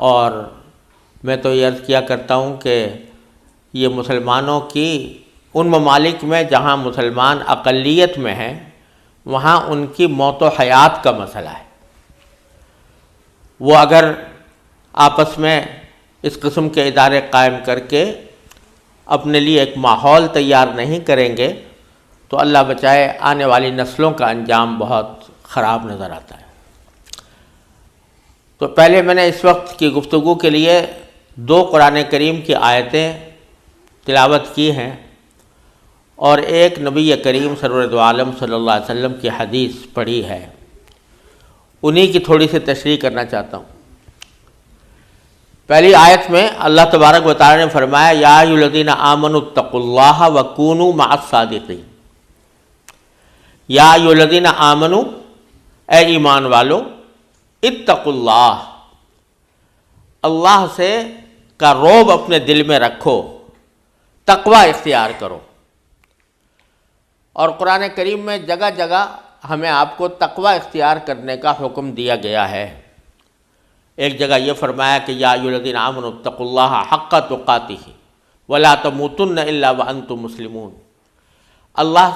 اور میں تو یہ عرض کیا کرتا ہوں کہ یہ مسلمانوں کی ان ممالک میں جہاں مسلمان اقلیت میں ہیں وہاں ان کی موت و حیات کا مسئلہ ہے۔ وہ اگر آپس میں اس قسم کے ادارے قائم کر کے اپنے لیے ایک ماحول تیار نہیں کریں گے تو اللہ بچائے آنے والی نسلوں کا انجام بہت خراب نظر آتا ہے۔ تو پہلے میں نے اس وقت کی گفتگو کے لیے 2 قرآن کریم کی آیتیں تلاوت کی ہیں اور ایک نبی کریم سرور عالم صلی اللہ علیہ وسلم کی حدیث پڑھی ہے، انہی کی تھوڑی سی تشریح کرنا چاہتا ہوں۔ پہلی آیت میں اللہ تبارک و تعالی نے فرمایا یا ایھا الذین آمنوا اتقوا اللہ وکونوا مع الصادقین۔ یا ایھا الذین آمنوا، اے ایمان والو، اتقوا اللہ، اللہ سے کا رعب اپنے دل میں رکھو، تقوی اختیار کرو۔ اور قرآن کریم میں جگہ جگہ ہمیں آپ کو تقوی اختیار کرنے کا حکم دیا گیا ہے۔ ایک جگہ یہ فرمایا کہ یا ایھا الذین آمنوا اتقوا اللہ حق تقاتہ ولا تموتن الا وانتم مسلمون۔ اللہ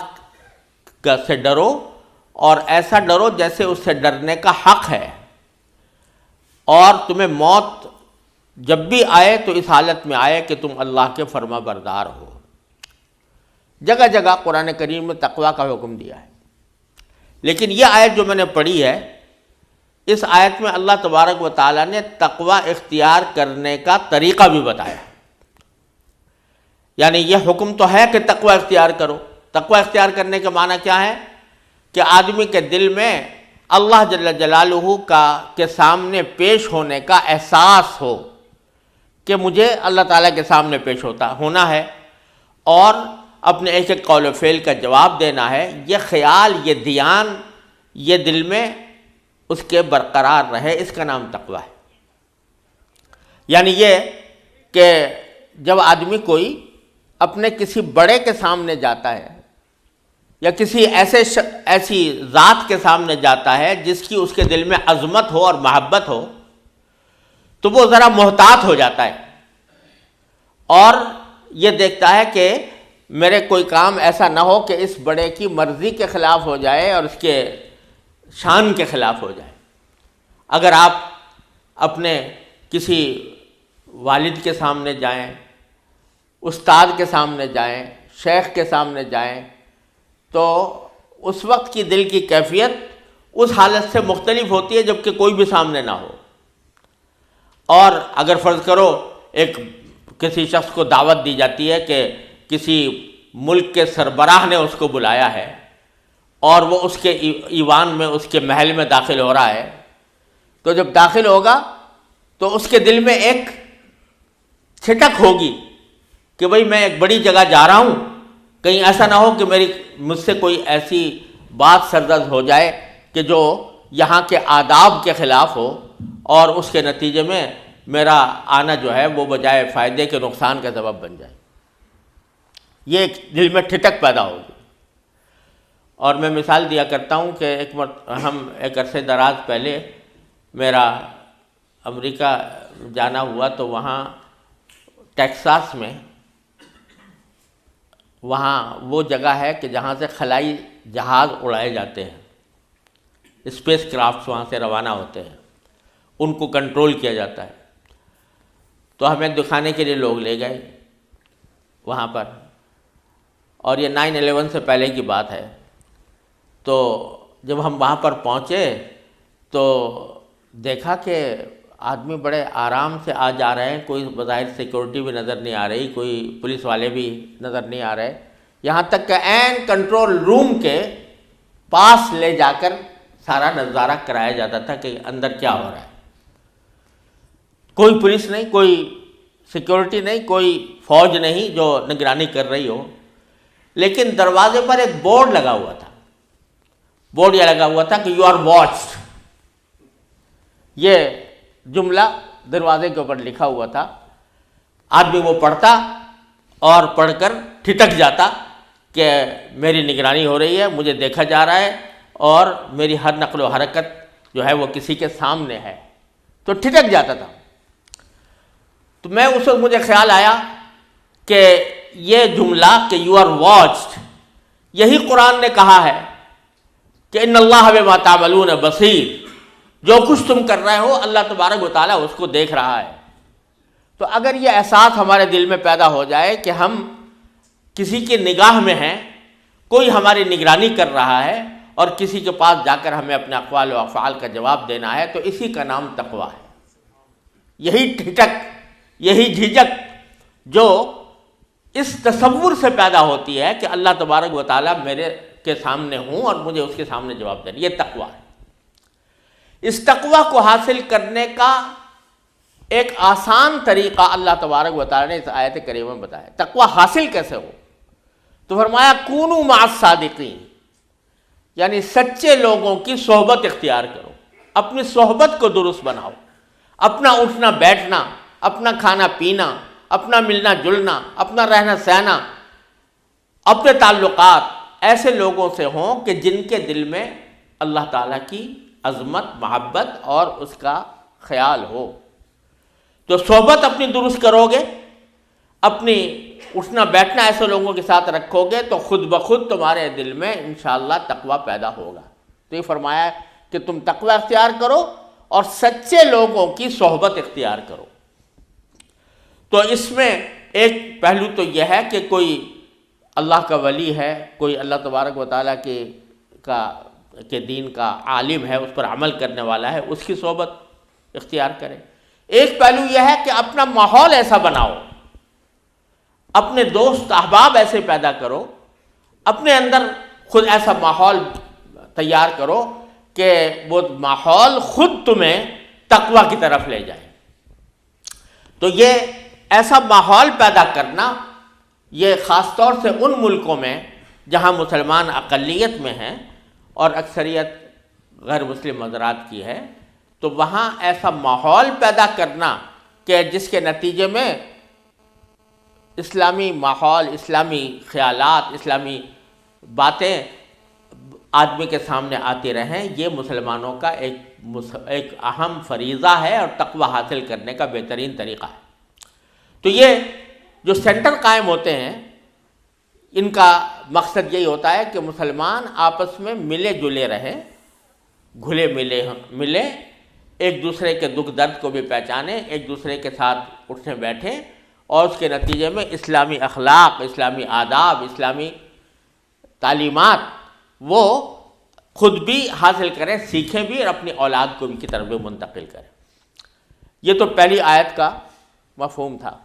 سے ڈرو اور ایسا ڈرو جیسے اس سے ڈرنے کا حق ہے، اور تمہیں موت جب بھی آئے تو اس حالت میں آئے کہ تم اللہ کے فرما بردار ہو۔ جگہ جگہ قرآن کریم میں تقوی کا حکم دیا ہے، لیکن یہ آیت جو میں نے پڑھی ہے، اس آیت میں اللہ تبارک و تعالیٰ نے تقوی اختیار کرنے کا طریقہ بھی بتایا۔ یعنی یہ حکم تو ہے کہ تقوی اختیار کرو۔ تقوی اختیار کرنے کا معنی کیا ہے؟ کہ آدمی کے دل میں اللہ جل جلالہ کے سامنے پیش ہونے کا احساس ہو کہ مجھے اللہ تعالیٰ کے سامنے پیش ہونا ہے، اور اپنے ایک ایک قول و فعل کا جواب دینا ہے۔ یہ خیال، یہ دھیان، یہ دل میں اس کے برقرار رہے، اس کا نام تقوی ہے۔ یعنی یہ کہ جب آدمی کوئی اپنے کسی بڑے کے سامنے جاتا ہے یا کسی ایسی ذات کے سامنے جاتا ہے جس کی اس کے دل میں عظمت ہو اور محبت ہو، تو وہ ذرا محتاط ہو جاتا ہے اور یہ دیکھتا ہے کہ میرے کوئی کام ایسا نہ ہو کہ اس بڑے کی مرضی کے خلاف ہو جائے اور اس کے شان کے خلاف ہو جائے۔ اگر آپ اپنے کسی والد کے سامنے جائیں، استاد کے سامنے جائیں، شیخ کے سامنے جائیں، تو اس وقت کی دل کی کیفیت اس حالت سے مختلف ہوتی ہے جب کہ کوئی بھی سامنے نہ ہو۔ اور اگر فرض کرو کسی شخص کو دعوت دی جاتی ہے کہ کسی ملک کے سربراہ نے اس کو بلایا ہے اور وہ اس کے ایوان میں، اس کے محل میں داخل ہو رہا ہے، تو جب داخل ہوگا تو اس کے دل میں ایک چھٹک ہوگی کہ بھئی میں ایک بڑی جگہ جا رہا ہوں، کہیں ایسا نہ ہو کہ مجھ سے کوئی ایسی بات سرزد ہو جائے کہ جو یہاں کے آداب کے خلاف ہو، اور اس کے نتیجے میں میرا آنا جو ہے وہ بجائے فائدے کے نقصان کا سبب بن جائے۔ یہ ایک دل میں ٹھٹک پیدا ہوگی۔ اور میں مثال دیا کرتا ہوں کہ ایک عرصے دراز پہلے میرا امریکہ جانا ہوا، تو وہاں ٹیکساس میں وہاں وہ جگہ ہے کہ جہاں سے خلائی جہاز اڑائے جاتے ہیں، اسپیس کرافٹس وہاں سے روانہ ہوتے ہیں، ان کو کنٹرول کیا جاتا ہے۔ تو ہمیں دکھانے کے لیے لوگ لے گئے وہاں پر، اور یہ 9/11 سے پہلے کی بات ہے۔ تو جب ہم وہاں پر پہنچے تو دیکھا کہ آدمی بڑے آرام سے آ جا رہے ہیں، کوئی بظاہر سیکورٹی بھی نظر نہیں آ رہی، کوئی پولیس والے بھی نظر نہیں آ رہے، یہاں تک کہ عین کنٹرول روم کے پاس لے جا کر سارا نظارہ کرایا جاتا تھا کہ اندر کیا ہو رہا ہے۔ کوئی پولیس نہیں، کوئی سیکورٹی نہیں، کوئی فوج نہیں جو نگرانی کر رہی ہو، لیکن دروازے پر ایک بورڈ لگا ہوا تھا۔ بورڈ یہ لگا ہوا تھا کہ یو آر واچڈ، یہ جملہ دروازے کے اوپر لکھا ہوا تھا۔ آدمی وہ پڑھتا اور پڑھ کر ٹھٹک جاتا کہ میری نگرانی ہو رہی ہے، مجھے دیکھا جا رہا ہے، اور میری ہر نقل و حرکت جو ہے وہ کسی کے سامنے ہے، تو ٹھٹک جاتا تھا۔ تو میں اس وقت مجھے خیال آیا کہ یہ جملہ کہ یو آر واچڈ، یہی قرآن نے کہا ہے کہ ان اللہ بما تعملون بصیر، جو کچھ تم کر رہے ہو اللہ تبارک و تعالیٰ اس کو دیکھ رہا ہے۔ تو اگر یہ احساس ہمارے دل میں پیدا ہو جائے کہ ہم کسی کی نگاہ میں ہیں، کوئی ہماری نگرانی کر رہا ہے اور کسی کے پاس جا کر ہمیں اپنے اقوال و افعال کا جواب دینا ہے، تو اسی کا نام تقویٰ ہے۔ یہی ٹھٹک، یہی جھجک جو اس تصور سے پیدا ہوتی ہے کہ اللہ تبارک و تعالیٰ میرے کے سامنے ہوں اور مجھے اس کے سامنے جواب دینا، یہ تقویٰ ہے۔ اس تقویٰ کو حاصل کرنے کا ایک آسان طریقہ اللہ تبارک و تعالیٰ نے اس آیت کریمہ میں بتایا۔ تقویٰ حاصل کیسے ہو؟ تو فرمایا کونوا مع الصادقین، یعنی سچے لوگوں کی صحبت اختیار کرو، اپنی صحبت کو درست بناؤ، اپنا اٹھنا بیٹھنا، اپنا کھانا پینا، اپنا ملنا جلنا، اپنا رہنا سہنا، اپنے تعلقات ایسے لوگوں سے ہوں کہ جن کے دل میں اللہ تعالیٰ کی عظمت، محبت اور اس کا خیال ہو۔ تو صحبت اپنی درست کرو گے، اپنی اٹھنا بیٹھنا ایسے لوگوں کے ساتھ رکھو گے تو خود بخود تمہارے دل میں انشاءاللہ تقویٰ پیدا ہوگا۔ تو یہ فرمایا کہ تم تقویٰ اختیار کرو اور سچے لوگوں کی صحبت اختیار کرو۔ تو اس میں ایک پہلو تو یہ ہے کہ کوئی اللہ کا ولی ہے، کوئی اللہ تبارک و تعالیٰ کے دین کا عالم ہے، اس پر عمل کرنے والا ہے، اس کی صحبت اختیار کرے۔ ایک پہلو یہ ہے کہ اپنا ماحول ایسا بناؤ، اپنے دوست احباب ایسے پیدا کرو، اپنے اندر خود ایسا ماحول تیار کرو کہ وہ ماحول خود تمہیں تقویٰ کی طرف لے جائے۔ تو یہ ایسا ماحول پیدا کرنا، یہ خاص طور سے ان ملکوں میں جہاں مسلمان اقلیت میں ہیں اور اکثریت غیر مسلم حضرات کی ہے، تو وہاں ایسا ماحول پیدا کرنا کہ جس کے نتیجے میں اسلامی ماحول، اسلامی خیالات، اسلامی باتیں آدمی کے سامنے آتی رہیں، یہ مسلمانوں کا ایک اہم فریضہ ہے اور تقویٰ حاصل کرنے کا بہترین طریقہ ہے۔ تو یہ جو سینٹر قائم ہوتے ہیں، ان کا مقصد یہی ہوتا ہے کہ مسلمان آپس میں ملے جلے رہیں، گھلے ملے، ایک دوسرے کے دکھ درد کو بھی پہچانیں، ایک دوسرے کے ساتھ اٹھنے بیٹھیں اور اس کے نتیجے میں اسلامی اخلاق، اسلامی آداب، اسلامی تعلیمات وہ خود بھی حاصل کریں، سیکھیں بھی اور اپنی اولاد کو بھی کی طرف بھی منتقل کریں۔ یہ تو پہلی آیت کا مفہوم تھا۔